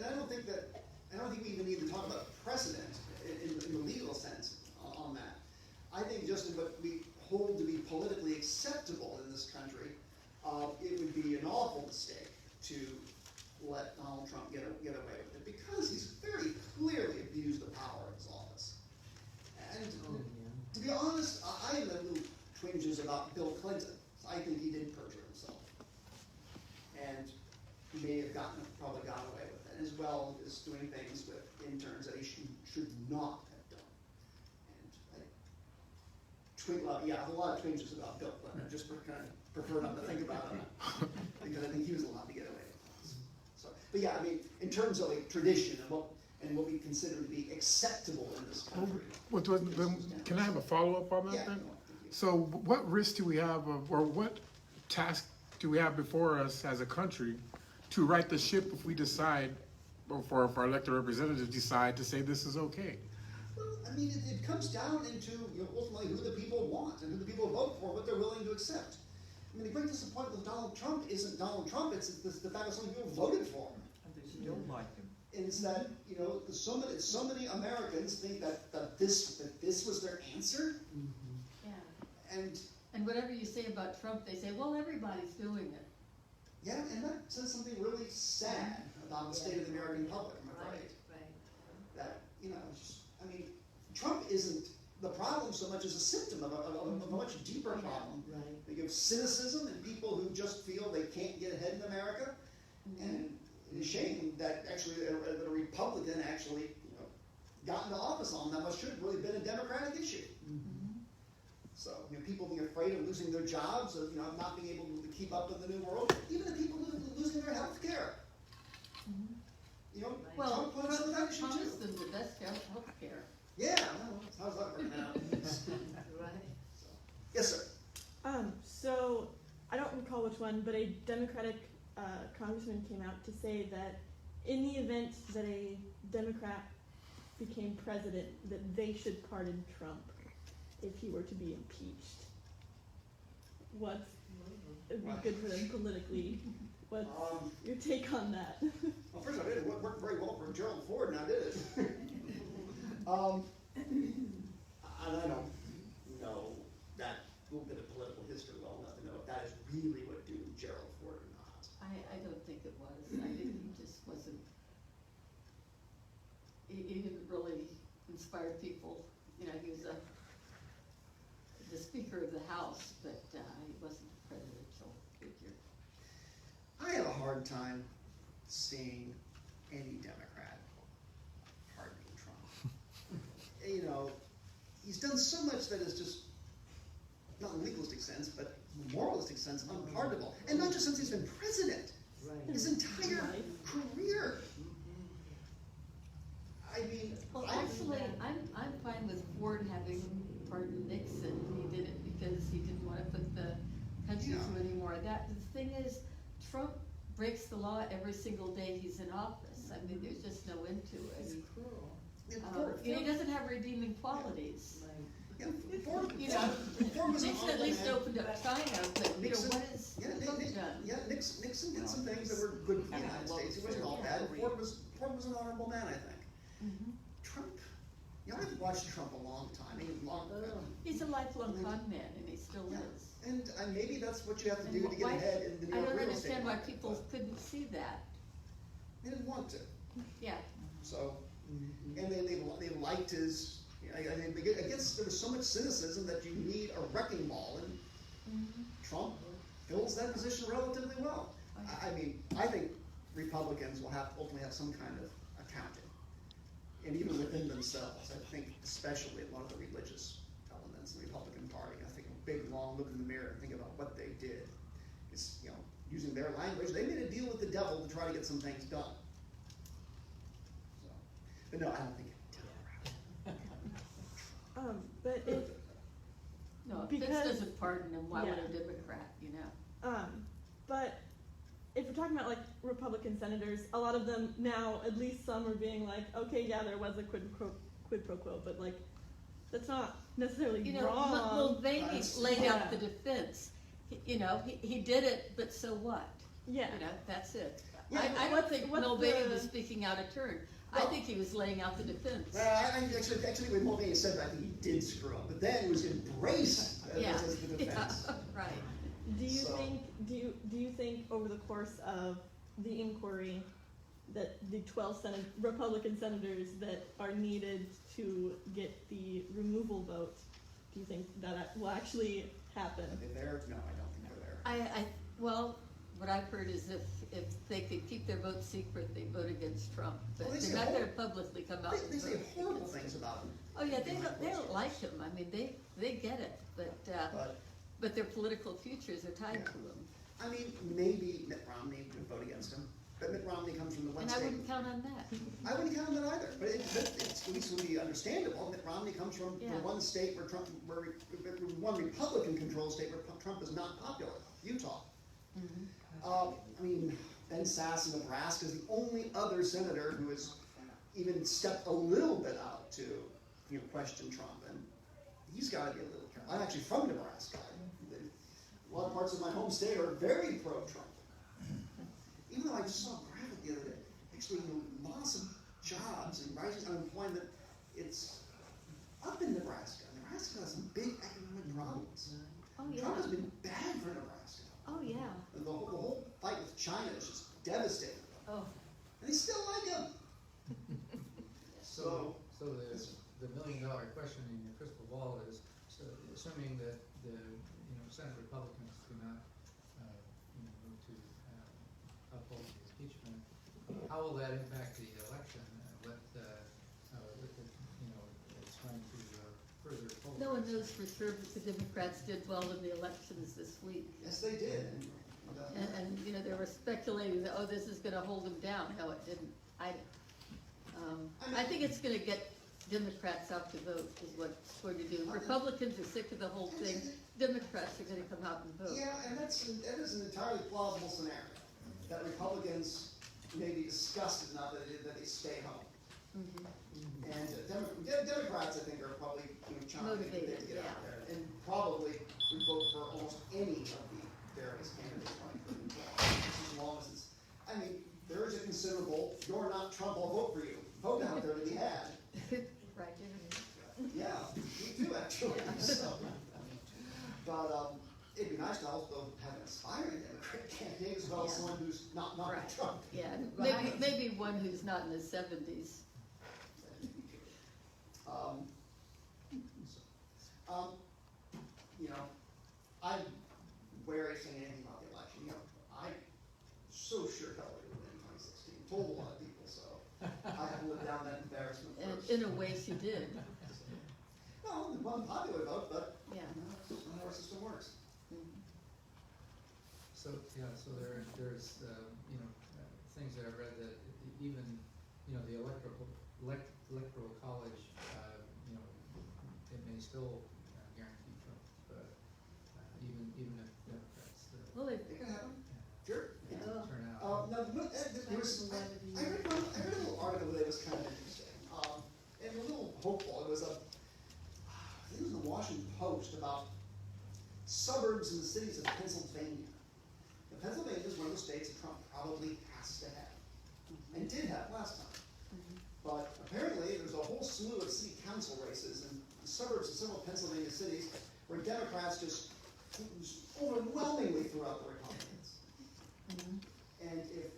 think we even need to talk about precedent in the legal sense on that. I think just what we hold to be politically acceptable in this country, it would be an awful mistake to let Donald Trump get away with it, because he's very clearly abused the power of his office. And to be honest, I have little twinges about Bill Clinton. I think he did perjure himself. And he may have probably gotten away with it, as well as doing things with interns that he should not have done. And I have a lot of twinges about Bill Clinton. I just kind of prefer not to think about him, because I think he was allowed to get away with it. So, but yeah, I mean, in terms of like tradition and what we consider to be acceptable in this country. Can I have a follow-up on that Yeah. then? So what risk do we have or what task do we have before us as a country to right the ship if we decide, or if our elected representatives decide to say this is okay? Well, I mean, it comes down into ultimately who the people want and who the people vote for, what they're willing to accept. I mean, the great disappointment with Donald Trump isn't Donald Trump, it's the fact that so many people voted for him. And they still like him. Is that, so many Americans think that this was their answer, Yeah. and And whatever you say about Trump, they say, well, everybody's doing it. yeah, and that says something really sad about the state of the American public, I'm afraid. That, it's just, I mean, Trump isn't the problem so much as a symptom of a much deeper problem. Right. You have cynicism and people who just feel they can't get ahead in America, and it's a shame that actually that a Republican actually got into office on that, what should have really been a Democratic issue. So, people being afraid of losing their jobs, of not being able to keep up with the new world, even the people losing their health care. Well, Trump points out that issue Trump too. is the best health care. Yeah, well, how's that working out? So, yes, sir. So I don't recall which one, but a Democratic congressman came out to say that in the event that a Democrat became president, that they should pardon Trump if he were to be impeached. It'd be good for them politically. What's your take on that? Well, first of all, it didn't work very well for Gerald Ford, now did it? And I don't know that little bit of political history well enough to know if that is really what doomed Gerald Ford or not. I don't think it was. I think he just wasn't, he didn't really inspire people. He was the Speaker of the House, but he wasn't a presidential figure. I have a hard time seeing any Democrat pardoning Trump. He's done so much that is just, not in legalistic sense, but moralistic sense, unpardonable. And not just since he's been president, his entire career. I mean, Well, actually, I'm fine with Ford having pardoned Nixon. He did it because he didn't want to put the country through anymore. The thing is, Trump breaks the law every single day he's in office. I mean, there's just no end to it. it's He doesn't have redeeming qualities. yeah, Ford was an Nixon at honorable least man. opened up China, but Nixon, what has Trump done? Nixon did some things that were good for the United States. It wasn't all bad. Ford was an honorable man, I think. Trump, I've watched Trump a long time. He's a lifelong con man, and he still Yeah. is. And maybe that's what you have to And do to get why- ahead in the New I York don't real estate understand why market, people but couldn't see that. they didn't want to. Yeah. So, and they liked his. I guess there was so much cynicism that you need a wrecking ball, and Trump fills that position relatively well. I think Republicans will ultimately have some kind of accounting, and even within themselves. I think, especially a lot of the religious elements in the Republican Party. I think a big, long look in the mirror and think about what they did. It's using their language, they made a deal with the devil to try to get some things done. So, but no, I don't think. But if No, if Fitz Because- doesn't pardon him, why would yeah. a Democrat, but if we're talking about like Republican senators, a lot of them now, at least some are being like, okay, yeah, there was a quid pro quo, but like that's not necessarily wrong. Mulvaney That's- laid out the defense. He did it, but so what? Yeah. That's it. Yeah, I don't think what's Mulvaney the- was speaking out of turn. I No. think he was laying out the defense. Actually, when Mulvaney said that, I think he did screw up, but then was embraced Yeah, as the defense. yeah, right. Do you So- think, do you think over the course of the inquiry that the 12 Republican senators that are needed to get the removal vote, do you think that will actually happen? Are they there? No, I don't think they're there. Well, what I've heard is if they could keep their vote secret, they vote against Trump, but Well, they they're say not hor- gonna publicly come out and They say vote horrible against him. things about him. Oh, yeah, they don't like him, I mean, they get it, But, but their political futures are tied Yeah. to him. I mean, maybe Mitt Romney would vote against him, but Mitt Romney comes from the one And I state. wouldn't count on that. I wouldn't count on that either, but it's, at least would be understandable. Mitt Romney comes from the Yeah. one state where one Republican controlled state where Trump is not popular, Utah. I mean, Ben Sass in Nebraska is the only other senator who has even stepped a little bit out to, question Trump, and he's gotta be a little careful. I'm actually from Nebraska. A lot of parts of my home state are very pro-Trump. Even though I just saw a graphic the other day, actually, loss of jobs and rising unemployment, it's up in Nebraska. Nebraska has some big economic problems. Oh, yeah, Trump has been bad for Nebraska. oh, yeah, The whole fight with China is just devastating. oh, And they still like him. So, So the $1 million question in your crystal ball is, so assuming that the, Senate Republicans do not, move to, uphold the impeachment, how will that impact the election? It's going to, further polarize. no one knows for sure, but the Democrats did well in the elections this week. yes, they did. And they were speculating that, oh, this is gonna hold them down, no, it didn't. I think it's gonna get Democrats out to vote is what it's going to do. Republicans are sick of the whole thing, Democrats are gonna come out and vote. Yeah, and that is an entirely plausible scenario, that Republicans may be disgusted enough that they stay home. And Democrats, I think, are probably, chomping at the bit to get out there, and probably would vote for almost any of the various candidates running for the job, as long as it's, I mean, there is a considerable, you're not Trump, I'll vote for you, vote out there to be had. Right, Yeah, me too, actually, so. But, it'd be nice to also have an aspiring Democrat candidate as well as Yeah. someone who's not right, Trump. yeah, maybe one who's not in his 70s. I'm wary of saying anything about the election, I'm so sure Hillary would win in 2016, told a lot of people, so I have to live down that embarrassment And first. in a way she did, Well, it wasn't popular vote, but, yeah. that's how our system works. So, so there's, things that I've read that even, the electoral college, it may still guarantee Trump, even if Democrats, Well, they, It can happen, sure. turn out. No, there was, I read a little article that was kind of interesting, and a little hopeful. It was I think it was in the Washington Post about suburbs in the cities of Pennsylvania. Now, Pennsylvania is one of the states that Trump probably has to have, and did have last time. But apparently, there's a whole slew of city council races in the suburbs of several Pennsylvania cities where Democrats just overwhelmingly threw out the Republicans. And if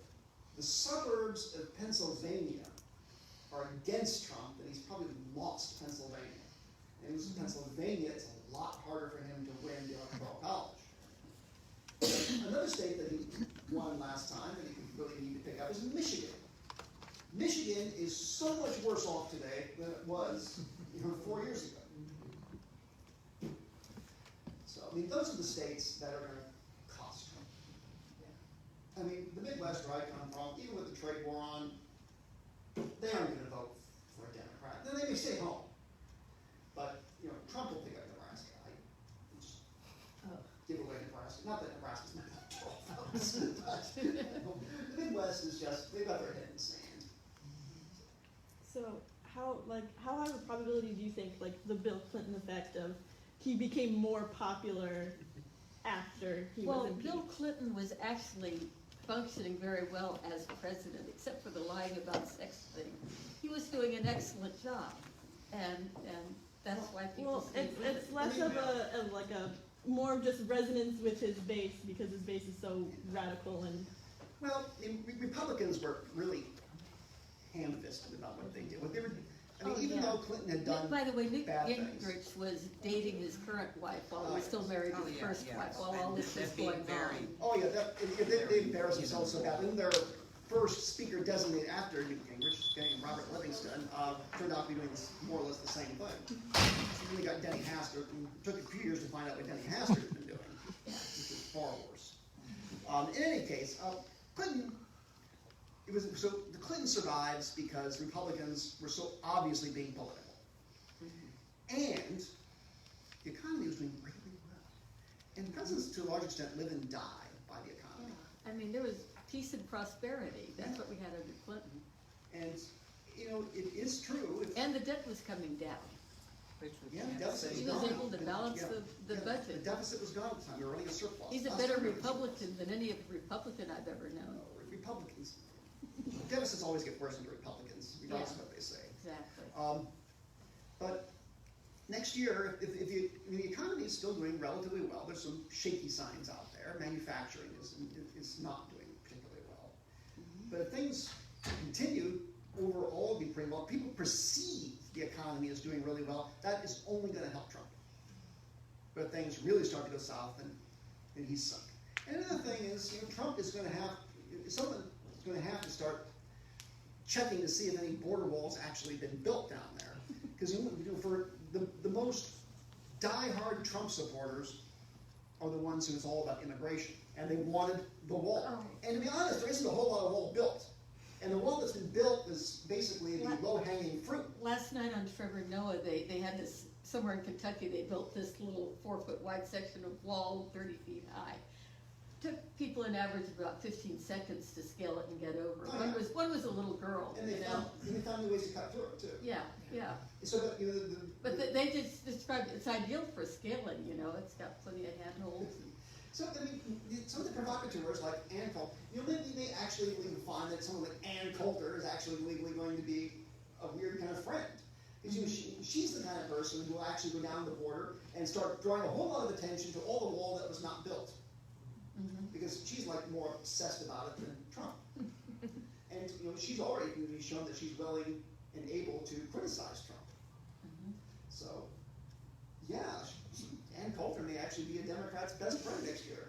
the suburbs of Pennsylvania are against Trump, then he's probably lost Pennsylvania. And in Pennsylvania, it's a lot harder for him to win the Electoral College. Another state that he won last time that he really need to pick up is Michigan. Michigan is so much worse off today than it was 4 years ago. So, I mean, those are the states that are going to cost Trump. I mean, the Midwest where I come from, even with the trade war on, they aren't going to vote for a Democrat. Then they may stay home. But, Trump will pick up Nebraska. I just give away Nebraska. Not that Nebraska's not that 12 votes, but the Midwest is just, they've got their head in the sand. So how high of a probability do you think the Bill Clinton effect of he became more popular after he was impeached? Bill Clinton was actually functioning very well as president, except for the lying about sex thing. He was doing an excellent job, and That's why people Well, stay with it's it. less of a more of just resonance with his base because his base is so radical and Well, Republicans were really ham-fisted about what they did. What they were, I mean, Oh, even yeah. though Clinton had done By the way, Newt bad things. Gingrich was dating his current wife while he was still married to the first wife, while all this was going on. Oh, yeah, they embarrassed themselves so badly. And their first speaker designated after Newt Gingrich, Robert Livingston, turned out to be doing more or less the same thing. He really got Denny Hastert, and it took a few years to find out what Denny Hastert had been doing, which is far worse. In any case, Clinton, so the Clinton survives because Republicans were so obviously being political. And the economy was doing really well. And presidents, to a large extent, live and die by the economy. I mean, there was peace and prosperity, that's what we had under Clinton. And, you know, it is true. And the debt was coming down. Yeah, the deficit was He gone. was able to balance Yeah, the yeah, budget. The deficit was gone at the time. We were running a surplus. He's a Us better running Republican than any Republican I've ever known. Republicans. Deficits always get worse under Republicans, regardless of what they say. Exactly. But next year, if the economy is still doing relatively well, there's some shaky signs out there. Manufacturing is not doing particularly well. But if things continue, overall be pretty well. People perceive the economy is doing really well. That is only going to help Trump. But if things really start to go south, then he's sunk. And another thing is, you know, Trump is going to have someone is going to have to start checking to see if any border walls actually been built down there. Because you know, for the most diehard Trump supporters are the ones who it's all about immigration, and they wanted the wall. Oh. And to be honest, there isn't a whole lot of wall built. And the wall that's been built is basically the low-hanging fruit. Last night on Trevor Noah, they had this, somewhere in Kentucky, they built this little 4-foot wide section of wall, 30 feet high. Took people an average of about 15 seconds to scale it and get over. Oh, yeah. One was a little girl, And they you know? found new ways to cut through it, too. Yeah, yeah. So that, you know, But they just described, it's ideal for scaling, you know, it's got plenty of handholds. So, I mean, some of the provocateurs like Ann Coulter, you know, maybe they actually even find that someone like Ann Coulter is actually legally going to be a weird kind of friend. Because you know, she's the kind of person who will actually go down the border and start drawing a whole lot of attention to all the wall that was not built. Because she's like more obsessed about it than Trump. And you know, she's already shown that she's willing and able to criticize Trump. So, yeah, Ann Coulter may actually be a Democrat's best friend next year.